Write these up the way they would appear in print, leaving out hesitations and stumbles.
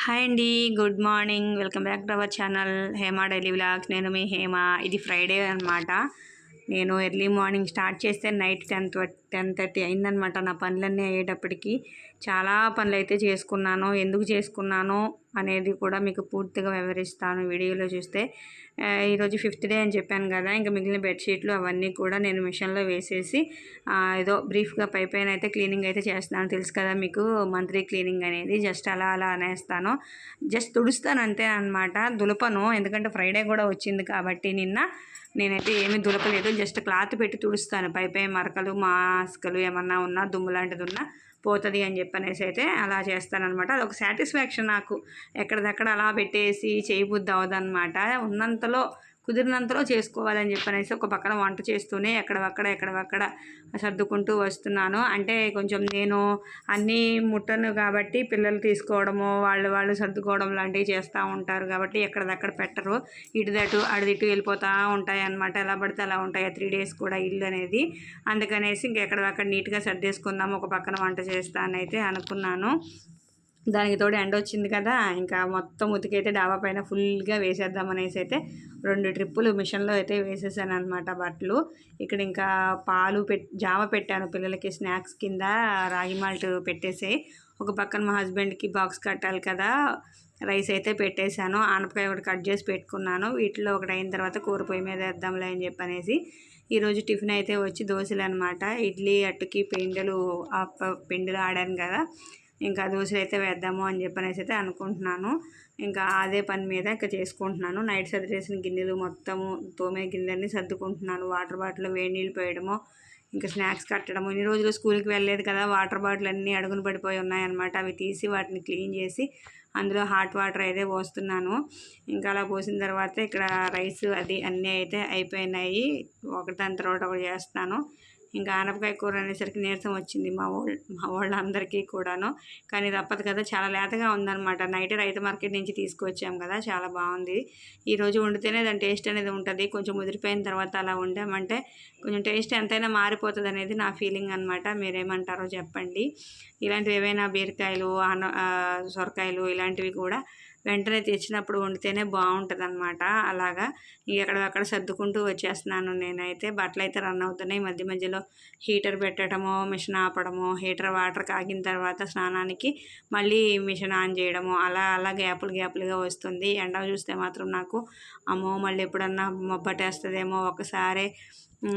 Hi అండి. Good morning. Welcome back to our channel Hema daily vlogs. నేను మీ హేమ. ఇది Friday అనమాట. నేను ఎర్లీ మార్నింగ్ స్టార్ట్ చేస్తే నైట్ 10:30 అయిందనమాట నా పనులన్నీ అయ్యేటప్పటికి. చాలా పనులు అయితే చేసుకున్నాను. ఎందుకు చేసుకున్నాను అనేది కూడా మీకు పూర్తిగా వివరిస్తాను వీడియోలో చూస్తే. ఈరోజు 5th డే అని చెప్పాను కదా, ఇంకా మిగిలిన బెడ్షీట్లు అవన్నీ కూడా నేను మిషన్లో వేసేసి ఏదో బ్రీఫ్గా పైన అయితే క్లీనింగ్ అయితే చేస్తున్నాను. తెలుసు కదా మీకు మంత్లీ క్లీనింగ్ అనేది. జస్ట్ అలా అనేస్తాను, జస్ట్ తుడుస్తాను అంతే అనమాట. దులపను, ఎందుకంటే ఫ్రైడే కూడా వచ్చింది కాబట్టి నిన్న నేనైతే ఏమీ దులపలేదు. జస్ట్ క్లాత్ పెట్టి తుడుస్తాను. పై మరకలు మాస్కలు ఏమన్నా ఉన్నా దుమ్ము లాంటిది ఉన్నా పోతుంది అని చెప్పనేసి అయితే అలా చేస్తానన్నమాట. అదొక సాటిస్ఫాక్షన్ నాకు. ఎక్కడిదక్కడ అలా పెట్టేసి చేయబుద్ధి అవ్వదన్నమాట. ఉన్నంతలో కుదిరినంతలో చేసుకోవాలని చెప్పనేసి ఒక పక్కన వంట చేస్తూనే ఎక్కడవక్కడ సర్దుకుంటూ వస్తున్నాను. అంటే కొంచెం నేను అన్నీ ముట్టను కాబట్టి పిల్లలు తీసుకోవడము వాళ్ళు సర్దుకోవడం లాంటివి చేస్తూ ఉంటారు కాబట్టి ఎక్కడిదక్కడ పెట్టరు. ఇటుదటు అడిదిటు వెళ్ళిపోతూ ఉంటాయి అన్నమాట. ఎలా పడితే అలా ఉంటాయి 3 days కూడా ఇల్లు అనేది. అందుకనేసి ఇంకెక్కడిదక్కడ నీట్గా సర్దేసుకుందాము, ఒక పక్కన వంట చేస్తానైతే అనుకున్నాను. దానికి తోడు ఎండ వచ్చింది కదా, ఇంకా మొత్తం ఉతికైతే డాబా పైన ఫుల్గా వేసేద్దామనేసి అయితే 2 ట్రిప్పులు మిషన్లో అయితే వేసేసాను అనమాట బట్టలు. ఇక్కడ ఇంకా పాలు జావ పెట్టాను పిల్లలకి స్నాక్స్ కింద. రాగి మాల్ట్ పెట్టేసి ఒక పక్కన మా హస్బెండ్కి బాక్స్ కట్టాలి కదా, రైస్ అయితే పెట్టేశాను. ఆనపకాయ ఒకటి కట్ చేసి పెట్టుకున్నాను. వీటిలో ఒకటి అయిన తర్వాత కూర పొయ్యి మీద వేద్దాంలే అని చెప్పనేసి ఈరోజు టిఫిన్ అయితే వచ్చి దోశలు అనమాట. ఇడ్లీ అట్టుకి పెండులు ఆడాను కదా, ఇంకా దోశలు అయితే వేద్దాము అని చెప్పనేసి అయితే అనుకుంటున్నాను. ఇంకా అదే పని మీద ఇంకా చేసుకుంటున్నాను. నైట్ సర్దేసిన గిన్నెలు మొత్తము తోమే గిన్నెలన్నీ సర్దుకుంటున్నాను. వాటర్ బాటిల్ వేడి నీళ్ళు పోయడము, ఇంకా స్నాక్స్ కట్టడము. ఇన్ని రోజులు స్కూల్కి వెళ్ళలేదు కదా, వాటర్ బాటిల్ అన్నీ అడుగున పడిపోయి ఉన్నాయన్నమాట. అవి తీసి వాటిని క్లీన్ చేసి అందులో హాట్ వాటర్ అయితే పోస్తున్నాను. ఇంకా అలా పోసిన తర్వాత ఇక్కడ రైస్ అది అన్నీ అయితే అయిపోయినాయి. ఒకదాని తర్వాత ఒకటి చేస్తాను. ఇంకా ఆనపకాయ కూర అనేసరికి నీరసం వచ్చింది మా వాళ్ళందరికీ కూడాను. కానీ తప్పదు కదా, చాలా లేతగా ఉందన్నమాట. నైట్ రైతు మార్కెట్ నుంచి తీసుకొచ్చాం కదా, చాలా బాగుంది. ఈరోజు వండితేనే దాని టేస్ట్ అనేది ఉంటుంది. కొంచెం ముదిరిపోయిన తర్వాత అలా వండామంటే కొంచెం టేస్ట్ ఎంతైనా మారిపోతుంది అనేది నా ఫీలింగ్ అనమాట. మీరేమంటారో చెప్పండి. ఇలాంటివి ఏవైనా బీరకాయలు సొరకాయలు ఇలాంటివి కూడా వెంటనే తెచ్చినప్పుడు వండితేనే బాగుంటుంది అనమాట. అలాగా ఎక్కడక్కడ సర్దుకుంటూ వచ్చేస్తున్నాను. నేనైతే బట్టలు అయితే రన్ అవుతున్నాయి. మధ్యలో హీటర్ పెట్టడము, మిషన్ ఆపడము, హీటర్ వాటర్ కాగిన తర్వాత స్నానానికి మళ్ళీ మిషన్ ఆన్ చేయడము, అలా గ్యాపులుగా వస్తుంది. ఎండ చూస్తే మాత్రం నాకు అమ్మో మళ్ళీ ఎప్పుడన్నా మొబ్బట్టేస్తుందేమో, ఒకసారి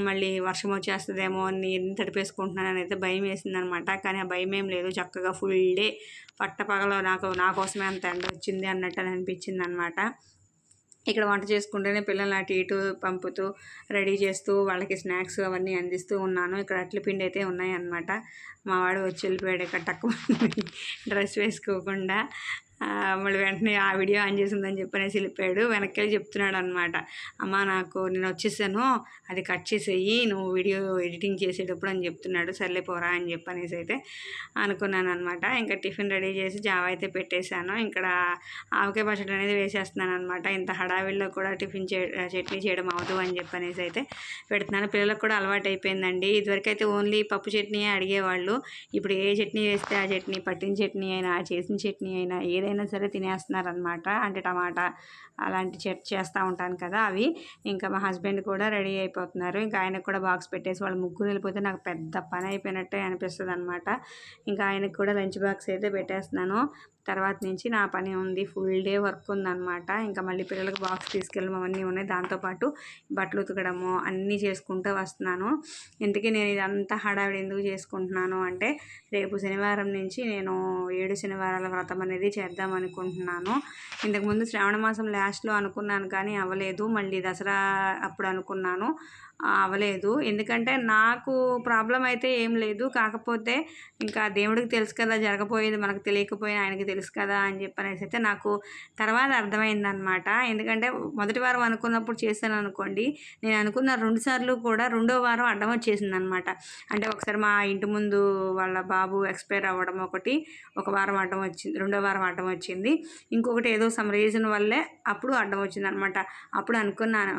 మళ్ళీ వర్షం వచ్చేస్తుందేమో అని తడిపేసుకుంటున్నానని అయితే భయం వేసిందనమాట. కానీ ఆ భయం ఏం లేదు. చక్కగా ఫుల్ డే పట్టపగలో నా కోసమే అంత ఎండ వచ్చింది అన్నట్టు అనిపించింది అనమాట. ఇక్కడ వంట చేసుకుంటేనే పిల్లల్ని అటు ఇటు పంపుతూ రెడీ చేస్తూ వాళ్ళకి స్నాక్స్ అవన్నీ అందిస్తూ ఉన్నాను. ఇక్కడ అట్ల పిండి అయితే ఉన్నాయన్నమాట. మా వాడు వచ్చి వెళ్ళిపోయాడు ఇక్కడ తక్కువ డ్రెస్ వేసుకోకుండా. మళ్ళీ వెంటనే ఆ వీడియో ఆన్ చేసిందని చెప్పనేసి వెళ్ళిపోయాడు. వెనక్కి చెప్తున్నాడు అనమాట, అమ్మ నాకు నేను వచ్చేసాను, అది కట్ చేసేయి నువ్వు వీడియో ఎడిటింగ్ చేసేటప్పుడు అని చెప్తున్నాడు. సర్లేపోరా అని చెప్పనేసి అయితే అనుకున్నాను అనమాట. ఇంకా టిఫిన్ రెడీ చేసి జావ అయితే పెట్టేశాను. ఇక్కడ ఆవకాయ పచ్చడి అనేది వేసేస్తున్నాను అనమాట. ఇంత హడావిడిలో కూడా చట్నీ చేయడం అవదు అని చెప్పనేసి అయితే పెడుతున్నాను. పిల్లలకు కూడా అలవాటు అయిపోయిందండి. ఇదివరకైతే ఓన్లీ పప్పు చట్నీయే అడిగేవాళ్ళు. ఇప్పుడు ఏ చట్నీ వేస్తే ఆ చట్నీ, పట్టిన చట్నీ అయినా చేసిన చట్నీ అయినా ఏదైనా సరే తినేస్తున్నారనమాట. అంటే టమాటా అలాంటి చేస్తూ ఉంటాను కదా అవి. ఇంకా మా హస్బెండ్ కూడా రెడీ అయిపోతున్నారు. ఇంకా ఆయనకు కూడా బాక్స్ పెట్టేసి వాళ్ళు ముగ్గురు వెళ్ళిపోతే నాకు పెద్ద పని అయిపోయినట్టే అనిపిస్తుంది అనమాట. ఇంకా ఆయనకు కూడా లంచ్ బాక్స్ అయితే పెట్టేస్తున్నాను. తర్వాత నుంచి నా పని ఉంది, ఫుల్ డే వర్క్ ఉందన్నమాట. ఇంకా మళ్ళీ పిల్లలకు బాక్స్ తీసుకెళ్ళడం అవన్నీ ఉన్నాయి. దాంతోపాటు బట్టలు ఉతకడము అన్నీ చేసుకుంటూ వస్తున్నాను. ఇంతకీ నేను ఇదంతా హడావిడి ఎందుకు చేసుకుంటున్నాను అంటే, రేపు శనివారం నుంచి నేను 7 శనివారాల వ్రతం అనేది చేద్దాం అనుకుంటున్నాను. ఇంతకుముందు శ్రావణ మాసం లాస్ట్లో అనుకున్నాను కానీ అవ్వలేదు. మళ్ళీ దసరా అప్పుడు అనుకున్నాను, అవ్వలేదు. ఎందుకంటే నాకు ప్రాబ్లం అయితే ఏం లేదు. కాకపోతే ఇంకా దేవుడికి తెలుసు కదా, జరగబోయేది మనకు తెలియకపోయినా ఆయనకి తెలుసు కదా అని చెప్పనేసి అయితే నాకు తర్వాత అర్థమైందనమాట. ఎందుకంటే మొదటి వారం అనుకున్నప్పుడు చేశాను అనుకోండి, నేను అనుకున్న 2 సార్లు కూడా రెండో వారం అడ్డం వచ్చేసింది అనమాట. అంటే ఒకసారి మా ఇంటి ముందు వాళ్ళ బాబు ఎక్స్పైర్ అవ్వడం ఒక వారం అడ్డం వచ్చింది, రెండో వారం అడ్డం వచ్చింది. ఇంకొకటి ఏదో సమ్ రీజన్ వల్లే అప్పుడు అడ్డం వచ్చింది అనమాట. అప్పుడు అనుకున్నాను,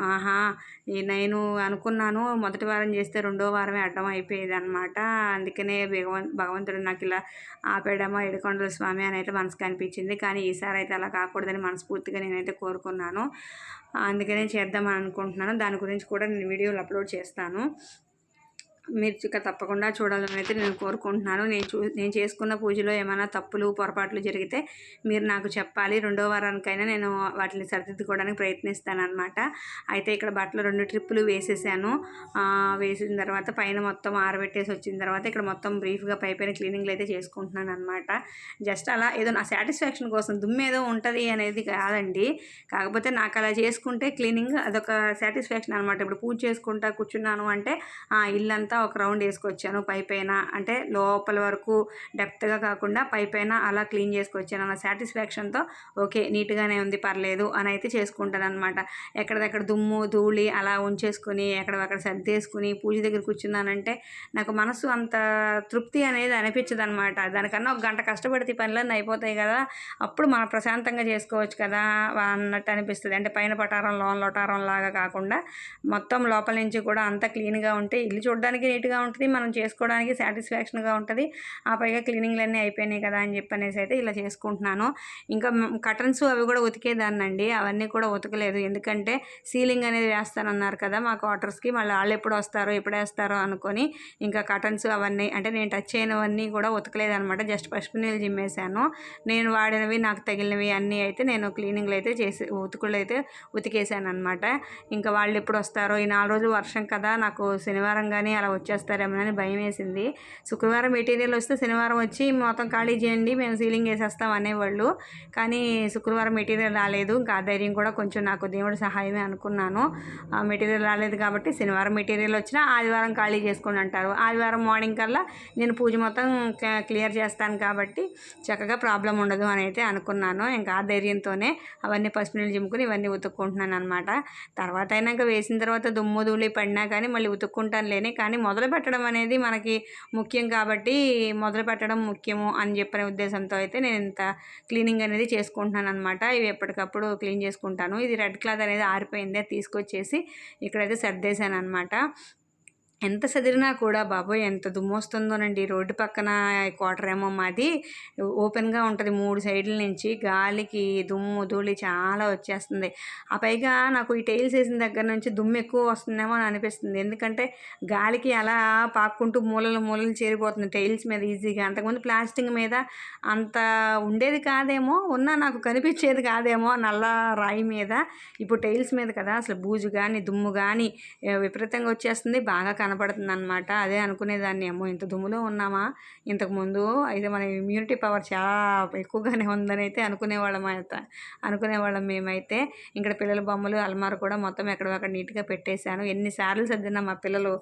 నేను అనుకున్న అనుకున్నాను. మొదటి వారం చేస్తే రెండో వారమే అడ్డం అయిపోయేదనమాట. అందుకనే భగవంతుడు నాకు ఇలా ఆపాడేమో ఏడుకొండల స్వామి అని అయితే మనసుకు అనిపించింది. కానీ ఈసారి అయితే అలా కాకూడదని మనస్ఫూర్తిగా నేనైతే కోరుకున్నాను. అందుకనే చేద్దామని అనుకుంటున్నాను. దాని గురించి కూడా నేను వీడియోలు అప్లోడ్ చేస్తాను. మీరు తప్పకుండా చూడాలని అయితే నేను కోరుకుంటున్నాను. నేను చేసుకున్న పూజలో ఏమైనా తప్పులు పొరపాట్లు జరిగితే మీరు నాకు చెప్పాలి. రెండో వారానికైనా నేను వాటిని సరిదిద్దుకోవడానికి ప్రయత్నిస్తాను అనమాట. అయితే ఇక్కడ బట్టలు 2 ట్రిప్పులు వేసేసాను. వేసిన తర్వాత పైన మొత్తం ఆరబెట్టేసి వచ్చిన తర్వాత ఇక్కడ మొత్తం బ్రీఫ్గా పైన క్లీనింగ్లు అయితే చేసుకుంటున్నాను అనమాట. జస్ట్ అలా ఏదో నా సాటిస్ఫాక్షన్ కోసం దుమ్మేదో ఉంటుంది అనేది కాదండి. కాకపోతే నాకు అలా చేసుకుంటే క్లీనింగ్ అదొక సాటిస్ఫాక్షన్ అనమాట. ఇప్పుడు పూజ చేసుకుంటా కూర్చున్నాను అంటే ఇల్లంతా ఒక రౌండ్ వేసుకొచ్చాను పైన, అంటే లోపల వరకు డెప్త్గా కాకుండా పైన అలా క్లీన్ చేసుకొచ్చాను అన్న సాటిస్ఫాక్షన్తో ఓకే నీట్గానే ఉంది పర్లేదు అని అయితే చేసుకుంటాను అనమాట. ఎక్కడిదక్కడ దుమ్ము ధూళి అలా ఉంచేసుకుని ఎక్కడక్కడ సర్దేసుకుని పూజ దగ్గర కూర్చున్నానంటే నాకు మనసు అంత తృప్తి అనేది అనిపించదు అనమాట. దానికన్నా ఒక గంట కష్టపడితే పనులన్నీ అయిపోతాయి కదా, అప్పుడు మనం ప్రశాంతంగా చేసుకోవచ్చు కదా అన్నట్టు అనిపిస్తుంది. అంటే పైన పటారం లొటారం లాగా కాకుండా మొత్తం లోపల నుంచి కూడా అంతా క్లీన్గా ఉంటే ఇల్లు చూడడానికి నీట్గా ఉంటుంది, మనం చేసుకోవడానికి సాటిస్ఫాక్షన్గా ఉంటుంది. ఆ పైగా క్లీనింగ్లన్నీ అయిపోయినాయి కదా అని చెప్పనేసి అయితే ఇలా చేసుకుంటున్నాను. ఇంకా కర్టన్స్ అవి కూడా ఉతికేదాన్నండి, అవన్నీ కూడా ఉతకలేదు. ఎందుకంటే సీలింగ్ అనేది వేస్తానన్నారు కదా మా క్వార్టర్స్కి, మళ్ళీ వాళ్ళు ఎప్పుడు వస్తారో ఎప్పుడు వేస్తారో అనుకొని ఇంకా కర్టన్స్ అవన్నీ అంటే నేను టచ్ చేయనివన్నీ కూడా ఉతకలేదనమాట. జస్ట్ పసుపు నీళ్ళు జిమ్మేశాను. నేను వాడినవి నాకు తగిలినవి అన్నీ అయితే నేను క్లీనింగ్లు అయితే ఉతుకుళ్ళు అయితే ఉతికేసాను అనమాట. ఇంకా వాళ్ళు ఎప్పుడు వస్తారో, ఈ 4 రోజులు వర్షం కదా, నాకు శనివారం కానీ అలా వచ్చేస్తారేమోనని భయం వేసింది. శుక్రవారం మెటీరియల్ వస్తే శనివారం వచ్చి మొత్తం ఖాళీ చేయండి మేము సీలింగ్ వేసేస్తాం అనేవాళ్ళు. కానీ శుక్రవారం మెటీరియల్ రాలేదు. ఇంకా ఆ ధైర్యం కూడా కొంచెం నాకు దేవుడి సహాయమే అనుకున్నాను. మెటీరియల్ రాలేదు కాబట్టి శనివారం మెటీరియల్ వచ్చినా ఆదివారం ఖాళీ చేసుకోండి అంటారు. ఆదివారం మార్నింగ్ కల్లా నేను పూజ మొత్తం క్లియర్ చేస్తాను కాబట్టి చక్కగా ప్రాబ్లం ఉండదు అని అయితే అనుకున్నాను. ఇంకా ఆ ధైర్యంతోనే అవన్నీ పసుపు నీళ్ళు జిమ్ముకుని ఇవన్నీ ఉతుక్కుంటున్నాను అనమాట. తర్వాత అయినాక వేసిన తర్వాత దుమ్ము ధూళి పడినా కానీ మళ్ళీ ఉతుక్కుంటాను లేని, కానీ మొదలు పెట్టడం అనేది మనకి ముఖ్యం కాబట్టి మొదలు పెట్టడం ముఖ్యము అని చెప్పిన ఉద్దేశంతో అయితే నేను ఇంత క్లీనింగ్ అనేది చేసుకుంటున్నాను అనమాట. ఇవి ఎప్పటికప్పుడు క్లీన్ చేసుకుంటాను. ఇది రెడ్ క్లాత్ అనేది ఆరిపోయింది, తీసుకొచ్చేసి ఇక్కడైతే సర్దేశాను అనమాట. ఎంత సదిరినా కూడా బాబోయ్ ఎంత దుమ్ము వస్తుందోనండి. రోడ్డు పక్కన క్వార్టర్ ఏమో మాది, ఓపెన్గా ఉంటుంది 3 సైడ్ల నుంచి, గాలికి దుమ్ము ధూళి చాలా వచ్చేస్తుంది. ఆ పైగా నాకు ఈ టైల్స్ వేసిన దగ్గర నుంచి దుమ్ము ఎక్కువ వస్తుందేమో అని అనిపిస్తుంది. ఎందుకంటే గాలికి అలా పాక్కుంటూ మూలలు చేరిపోతుంది టైల్స్ మీద ఈజీగా. అంతకుముందు ప్లాస్టింగ్ మీద అంత ఉండేది కాదేమో, ఉన్నా నాకు కనిపించేది కాదేమో నల్ల రాయి మీద. ఇప్పుడు టైల్స్ మీద కదా అసలు బూజు కానీ దుమ్ము కానీ విపరీతంగా వచ్చేస్తుంది, బాగా కనపడుతుంది అనమాట. అదే అనుకునేదాన్ని, ఏమో ఇంత దుమ్ములో ఉన్నామా ఇంతకుముందు, అయితే మన ఇమ్యూనిటీ పవర్ చాలా ఎక్కువగానే ఉందని అయితే అనుకునేవాళ్ళం మేమైతే. ఇక్కడ పిల్లల బొమ్మలు అల్మార కూడా మొత్తం ఎక్కడొక్కడ నీట్గా పెట్టేశాను. ఎన్నిసార్లు సర్దినా మా పిల్లలు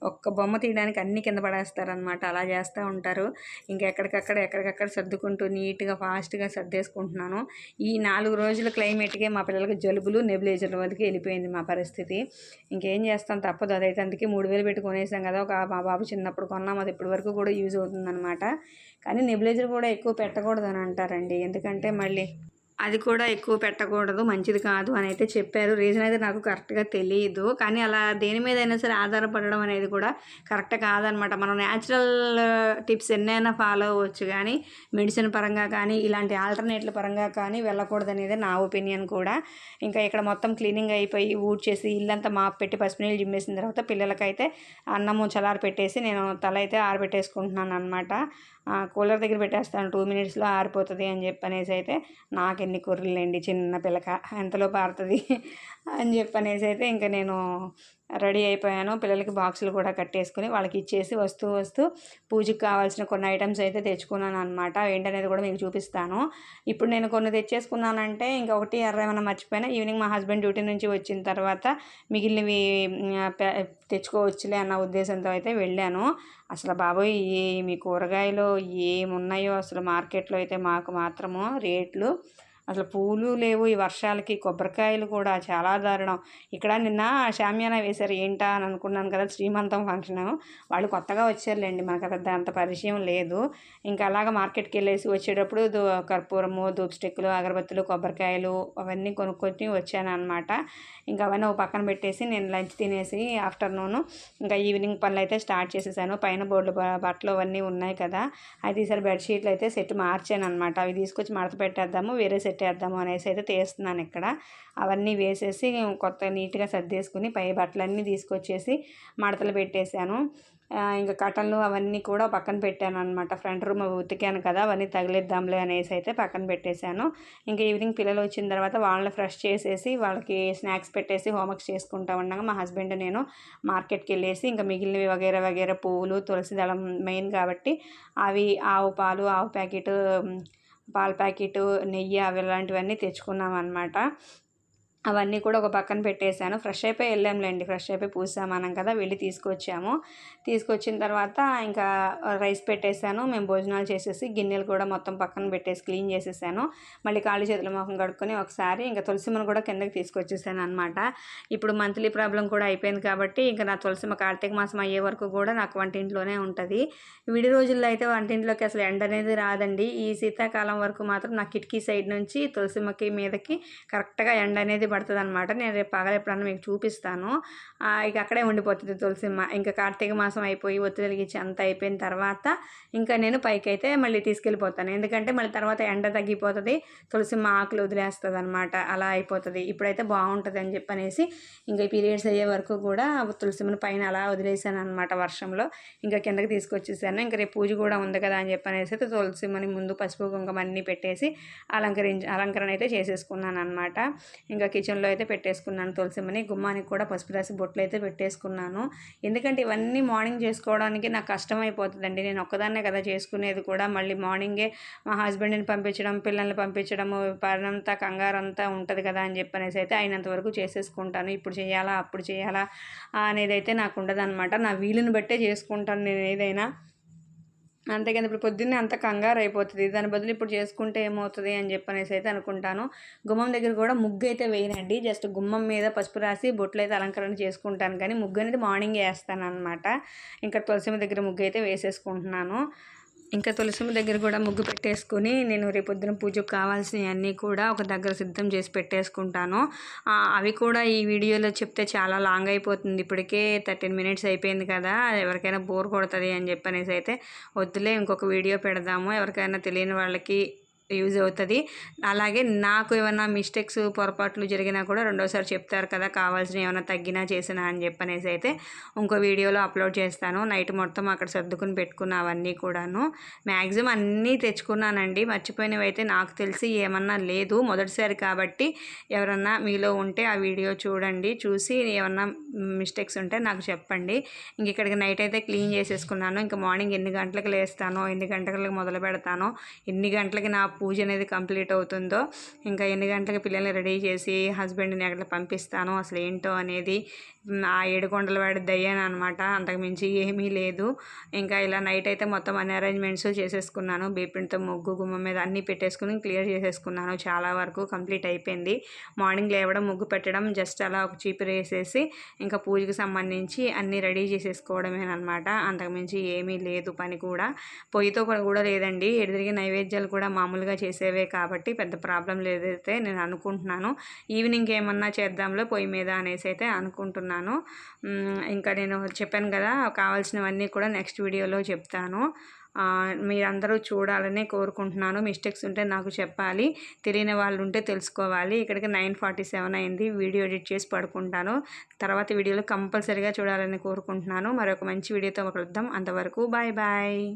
ఒక్క బొమ్మ తీయడానికి అన్నీ కింద పడేస్తారనమాట, అలా చేస్తూ ఉంటారు. ఇంకా ఎక్కడికక్కడ సర్దుకుంటూ నీట్గా ఫాస్ట్గా సర్దేసుకుంటున్నాను. ఈ 4 రోజుల క్లైమేట్కే మా పిల్లలకి జలుబులు నెబులైజర్ల వరకు వెళ్ళిపోయింది మా పరిస్థితి. ఇంకేం చేస్తాం తప్పదు. అదైతే అందుకే 3000 పెట్టి కొనేసాం కదా, మా బాబు చిన్నప్పుడు కొన్నాం, అది ఇప్పటి వరకు కూడా యూజ్ అవుతుందన్నమాట. కానీ నెబులైజర్ కూడా ఎక్కువ పెట్టకూడదు అని అంటారండి, ఎందుకంటే మళ్ళీ అది కూడా ఎక్కువ పెట్టకూడదు, మంచిది కాదు అని అయితే చెప్పారు. రీజన్ అయితే నాకు కరెక్ట్గా తెలియదు. కానీ అలా దేని మీద అయినా సరే ఆధారపడడం అనేది కూడా కరెక్ట్ కాదనమాట. మనం న్యాచురల్ టిప్స్ ఎన్నైనా ఫాలో అవ్వచ్చు, కానీ మెడిసిన్ పరంగా కానీ ఇలాంటి ఆల్టర్నేట్ల పరంగా కానీ వెళ్ళకూడదు అనేది నా ఒపీనియన్ కూడా. ఇంకా ఇక్కడ మొత్తం క్లీనింగ్ అయిపోయి ఊడ్చేసి ఇల్లంతా మాప్ పెట్టి పసుపు నీళ్ళు జిమ్మేసిన తర్వాత పిల్లలకైతే అన్నము చల్లారి పెట్టేసి నేను తల అయితే ఆరబెట్టేసుకుంటున్నాను అనమాట. కూలర్ దగ్గర పెట్టేస్తాను, 2 మినిట్స్లో ఆరిపోతుంది అని చెప్పనేసి అయితే నాకు ఎన్ని కుర్రలండి, చిన్న పిల్లక ఎంతలో పారుతుంది అని చెప్పనేసి అయితే ఇంకా నేను రెడీ అయిపోయాను. పిల్లలకి బాక్సులు కూడా కట్టేసుకుని వాళ్ళకి ఇచ్చేసి వస్తూ పూజకి కావాల్సిన కొన్ని ఐటమ్స్ అయితే తెచ్చుకున్నాను అనమాట. ఏంటనేది కూడా మీకు చూపిస్తాను. ఇప్పుడు నేను కొన్ని తెచ్చేసుకున్నానంటే ఇంకొకటి ఏమైనా మర్చిపోయినా ఈవినింగ్ మా హస్బెండ్ డ్యూటీ నుంచి వచ్చిన తర్వాత మిగిలినవి తెచ్చుకోవచ్చులే అన్న ఉద్దేశంతో అయితే వెళ్ళాను. అసలు బాబోయ్ మీ కూరగాయలు ఏమున్నాయో అసలు మార్కెట్లో అయితే మాకు మాత్రము రేట్లు అసలు పూలు లేవు ఈ వర్షాలకి. కొబ్బరికాయలు కూడా చాలా దారుణం. ఇక్కడ నిన్న షామియానా వేశారు. ఏంటా అని అనుకున్నాను కదా, శ్రీమంతం ఫంక్షను. వాళ్ళు కొత్తగా వచ్చారులేండి, మనకు పెద్ద అంత పరిచయం లేదు. ఇంకా అలాగ మార్కెట్కి వెళ్ళేసి వచ్చేటప్పుడు కర్పూరము, ధూప్ స్టిక్లు, అగరబత్తులు, కొబ్బరికాయలు అవన్నీ కొనుక్కొని వచ్చాను అనమాట. ఇంకా అవన్నీ ఒక పక్కన పెట్టేసి నేను లంచ్ తినేసి ఆఫ్టర్నూను ఇంకా ఈవినింగ్ పనులు అయితే స్టార్ట్ చేసేసాను. పైన బోర్డు బట్టలు అవన్నీ ఉన్నాయి కదా, అయితే ఈసారి బెడ్షీట్లు అయితే సెట్ మార్చాను అనమాట. అవి తీసుకొచ్చి మడత పెట్టేద్దాము, వేరే సెట్ వేద్దాము అనేసి అయితే తీస్తున్నాను ఇక్కడ. అవన్నీ వేసేసి కొత్త నీట్గా సర్దేసుకుని పై బట్టలన్నీ తీసుకొచ్చేసి మడతలు పెట్టేశాను. ఇంకా కటన్లు అవన్నీ కూడా పక్కన పెట్టాను అనమాట. ఫ్రంట్ రూమ్ ఉతికాను కదా, అవన్నీ తగిలిద్దాంలే అనేసి అయితే పక్కన పెట్టేశాను. ఇంకా ఈవినింగ్ పిల్లలు వచ్చిన తర్వాత వాళ్ళని ఫ్రెష్ చేసేసి వాళ్ళకి స్నాక్స్ పెట్టేసి హోంవర్క్స్ చేసుకుంటా ఉండగా మా హస్బెండ్ నేను మార్కెట్కి వెళ్ళేసి ఇంకా మిగిలినవి వగేరా వగేరా పువ్వులు, తులసి దళం మెయిన్ కాబట్టి అవి, ఆవు పాలు, ఆవు ప్యాకెట్, పాల ప్యాకెట్, నెయ్యి అవి ఇలాంటివన్నీ తెచ్చుకున్నాం అనమాట. అవన్నీ కూడా ఒక పక్కన పెట్టేశాను. ఫ్రెష్ అయిపోయి వెళ్ళాంలేండి, ఫ్రెష్ అయిపోయి పూసామన్నాం కదా, వెళ్ళి తీసుకొచ్చాము. తీసుకొచ్చిన తర్వాత ఇంకా రైస్ పెట్టేశాను. మేము భోజనాలు చేసేసి గిన్నెలు కూడా మొత్తం పక్కన పెట్టేసి క్లీన్ చేసేసాను. మళ్ళీ కాళ్ళు చేతుల మొహం కడుక్కొని ఒకసారి ఇంకా తులసిమ్మను కూడా కిందకి తీసుకొచ్చేసాను అనమాట. ఇప్పుడు మంత్లీ ప్రాబ్లం కూడా అయిపోయింది కాబట్టి ఇంకా నా తులసిమ్మ కార్తీక మాసం అయ్యే వరకు కూడా నాకు వంటింట్లోనే ఉంటుంది. విడి రోజుల్లో అయితే వంటింట్లోకి అసలు ఎండ అనేది రాదండి. ఈ శీతాకాలం వరకు మాత్రం నా కిటికీ సైడ్ నుంచి తులసిమ్మకి మీదకి కరెక్ట్గా ఎండ అనేది పడుతుంది అనమాట. నేను రేపు పగల ఎప్పుడన్నా మీకు చూపిస్తాను. ఇక అక్కడే ఉండిపోతుంది తులసిమ్మ. ఇంకా కార్తీక మాసం అయిపోయి ఒత్తి వెలిగించి అంత అయిపోయిన తర్వాత ఇంకా నేను పైకి అయితే మళ్ళీ తీసుకెళ్ళిపోతాను. ఎందుకంటే మళ్ళీ తర్వాత ఎండ తగ్గిపోతుంది, తులసిమ్మ ఆకులు వదిలేస్తుంది అనమాట. అలా అయిపోతుంది. ఇప్పుడైతే బాగుంటుంది అని చెప్పనేసి ఇంకా పీరియడ్స్ అయ్యే వరకు కూడా తులసిమ్మను పైన అలా వదిలేసాను అనమాట వర్షంలో. ఇంకా కిందకి తీసుకొచ్చేసాను. ఇంకా రేపు పూజ కూడా ఉంది కదా అని చెప్పనేసి అయితే తులసిమ్మని ముందు పసుపు కుంకుమ అన్నీ పెట్టేసి అలంకరణ అయితే చేసేసుకున్నాను అనమాట. ఇంకా కిచెన్లో అయితే పెట్టేసుకున్నాను తులసిమ్మని. గుమ్మానికి కూడా పసుపు రాసి బొట్లు అయితే పెట్టేసుకున్నాను. ఎందుకంటే ఇవన్నీ మార్నింగ్ చేసుకోవడానికి నాకు కష్టమైపోతుందండి. నేను ఒక్కదాన్నే కదా చేసుకునేది కూడా. మళ్ళీ మార్నింగే మా హస్బెండ్ని పంపించడం, పిల్లల్ని పంపించడము, పనంతా కంగారంతా ఉంటుంది కదా అని చెప్పనేసి అయితే అయినంత వరకు చేసేసుకుంటాను. ఇప్పుడు చేయాలా, అప్పుడు చేయాలా అనేది అయితే నాకు ఉండదు అనమాట. నా వీలుని బట్టే చేసుకుంటాను నేను ఏదైనా. అంతేకాని ఇప్పుడు పొద్దున్నే అంత కంగారు అయిపోతుంది. దాని బదులు ఇప్పుడు చేసుకుంటే ఏమవుతుంది అని చెప్పనేసి అయితే అనుకుంటాను. గుమ్మం దగ్గర కూడా ముగ్గు అయితే వేయనండి. జస్ట్ గుమ్మం మీద పసుపు రాసి బొట్లు అయితే అలంకరణ చేసుకుంటాను, కానీ ముగ్గు అనేది మార్నింగ్ వేస్తాను అనమాట. ఇంకా తులసిమ్మ దగ్గర ముగ్గు అయితే వేసేసుకుంటున్నాను. ఇంకా తులసిమ్మ దగ్గర కూడా ముగ్గు పెట్టేసుకుని నేను రేపొద్దున పూజకు కావాల్సినవన్నీ కూడా ఒక దగ్గర సిద్ధం చేసి పెట్టేసుకుంటాను. అవి కూడా ఈ వీడియోలో చెప్తే చాలా లాంగ్ అయిపోతుంది. ఇప్పటికే 13 మినిట్స్ అయిపోయింది కదా, ఎవరికైనా బోర్ కొడుతుంది అని చెప్పనేసి అయితే వద్దులే, ఇంకొక వీడియో పెడదాము, ఎవరికైనా తెలియని వాళ్ళకి యూజ్ అవుతుంది. అలాగే నాకు ఏమైనా మిస్టేక్స్, పొరపాట్లు జరిగినా కూడా రెండోసారి చెప్తారు కదా, కావాల్సిన ఏమైనా తగ్గినా చేసినా అని చెప్పనేసి అయితే ఇంకో వీడియోలో అప్లోడ్ చేస్తాను. నైట్ మొత్తం అక్కడ సర్దుకుని పెట్టుకున్న అవన్నీ కూడాను మ్యాక్సిమం అన్నీ తెచ్చుకున్నానండి. మర్చిపోయినవి అయితే నాకు తెలిసి ఏమన్నా లేదు, మొదటిసారి కాబట్టి. ఎవరన్నా మీలో ఉంటే ఆ వీడియో చూడండి, చూసి ఏమన్నా మిస్టేక్స్ ఉంటే నాకు చెప్పండి. ఇంక ఇక్కడికి నైట్ అయితే క్లీన్ చేసేసుకున్నాను. ఇంకా మార్నింగ్ ఎన్ని గంటలకు లేస్తానో, ఎన్ని గంటలకు మొదలు పెడతానో, ఎన్ని గంటలకి నా పూజ అనేది కంప్లీట్ అవుతుందో, ఇంకా ఎన్ని గంటలకి పిల్లల్ని రెడీ చేసి హస్బెండ్ని అక్కడ పంపిస్తాను అసలు ఏంటో అనేది ఆ 7 కొండల వాడి దయ్యాను అనమాట. అంతకుమించి ఏమీ లేదు. ఇంకా ఇలా నైట్ అయితే మొత్తం అన్ని అరేంజ్మెంట్స్ చేసేసుకున్నాను. బీపిండితో ముగ్గు, గుమ్మ మీద అన్నీ పెట్టేసుకుని క్లియర్ చేసేసుకున్నాను. చాలా వరకు కంప్లీట్ అయిపోయింది. మార్నింగ్ లేవడం, ముగ్గు పెట్టడం, జస్ట్ అలా ఒక చీపురు వేసేసి ఇంకా పూజకి సంబంధించి అన్నీ రెడీ చేసేసుకోవడమేనమాట. అంతకుమించి ఏమీ లేదు పని కూడా. పొయ్యితో కూడా లేదండి, ఎదురుగా నైవేద్యాలు కూడా మామూలుగా చేసేవే కాబట్టి పెద్ద ప్రాబ్లం లేదైతే నేను అనుకుంటున్నాను. ఈవినింగ్ ఏమన్నా చేద్దాంలో పొయ్యి మీద అనేసి అయితే అనుకుంటున్నాను. ఇంకా నేను చెప్పాను కదా, కావాల్సినవన్నీ కూడా నెక్స్ట్ వీడియోలో చెప్తాను. మీరందరూ చూడాలని కోరుకుంటున్నాను. మిస్టేక్స్ ఉంటే నాకు చెప్పాలి, తెలియని వాళ్ళు ఉంటే తెలుసుకోవాలి. ఇక్కడికి 9:47 అయింది. వీడియో ఎడిట్ చేసి పడుకుంటాను. తర్వాత వీడియోలో కంపల్సరీగా చూడాలని కోరుకుంటున్నాను. మరొక మంచి వీడియోతో కలుద్దాం. అంతవరకు బాయ్ బాయ్.